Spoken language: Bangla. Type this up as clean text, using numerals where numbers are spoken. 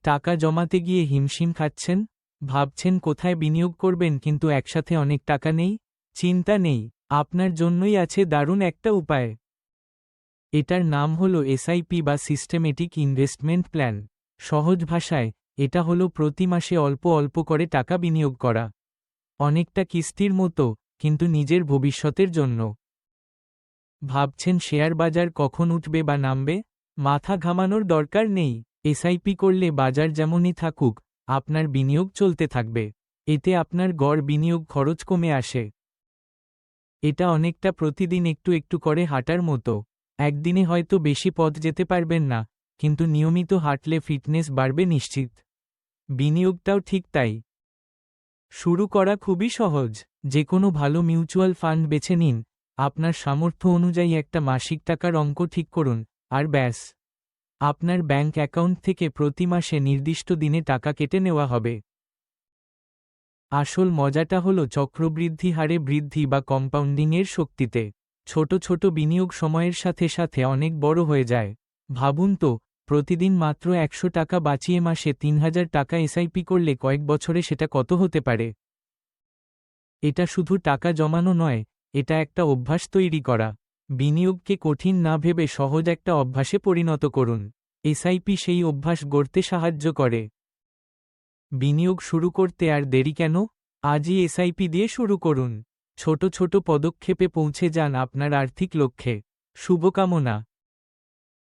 টাকা জমাতে গিয়ে হিমশিম খাচ্ছেন? ভাবছেন কোথায় বিনিয়োগ করবেন কিন্তু একসাথে অনেক টাকা নেই? চিন্তা নেই, আপনার জন্যই আছে দারুণ একটা উপায়। এটার নাম হলো এসআইপি বা সিস্টেমেটিক ইনভেস্টমেন্ট প্ল্যান। সহজ ভাষায়, এটা হলো প্রতি মাসে অল্প অল্প করে টাকা বিনিয়োগ করা। অনেকটা কিস্তির মতো, কিন্তু নিজের ভবিষ্যতের জন্য। ভাবছেন শেয়ার বাজার কখন উঠবে বা নামবে? মাথা ঘামানোর দরকার নেই। এসআইপি করলে বাজার যেমনই থাকুক, আপনার বিনিয়োগ চলতে থাকবে। এতে আপনার গড় বিনিয়োগ খরচ কমে আসে। এটা অনেকটা প্রতিদিন একটু একটু করে হাঁটার মতো। একদিনে হয়তো বেশি পথ যেতে পারবেন না, কিন্তু নিয়মিত হাঁটলে ফিটনেস বাড়বে নিশ্চিত। বিনিয়োগটাও ঠিক তাই। শুরু করা খুবই সহজ। যে কোনো ভালো মিউচুয়াল ফান্ড বেছে নিন, আপনার সামর্থ্য অনুযায়ী একটা মাসিক টাকার অঙ্ক ঠিক করুন, আর ব্যাস। আপনার ব্যাংক অ্যাকাউন্ট থেকে প্রতি মাসে নির্দিষ্ট দিনে টাকা কেটে নেওয়া হবে। আসল মজাটা হলো চক্রবৃদ্ধি হারে বৃদ্ধি বা কম্পাউন্ডিংয়ের শক্তিতে। ছোট ছোট বিনিয়োগ সময়ের সাথে সাথে অনেক বড় হয়ে যায়। ভাবুন তো, প্রতিদিন মাত্র ১০০ টাকা বাঁচিয়ে মাসে ৩০০০ টাকা এসআইপি করলে কয়েক বছরে সেটা কত হতে পারে? এটা শুধু টাকা জমানো নয়, এটা একটা অভ্যাস তৈরি করা। বিনিয়োগকে কঠিন না ভেবে সহজ একটা অভ্যাসে পরিণত করুন। এসআইপি সেই অভ্যাস গড়তে সাহায্য করে। বিনিয়োগ শুরু করতে আর দেরি কেন? আজই এসআইপি দিয়ে শুরু করুন। ছোট ছোট পদক্ষেপে পৌঁছে যান আপনার আর্থিক লক্ষ্যে। শুভকামনা।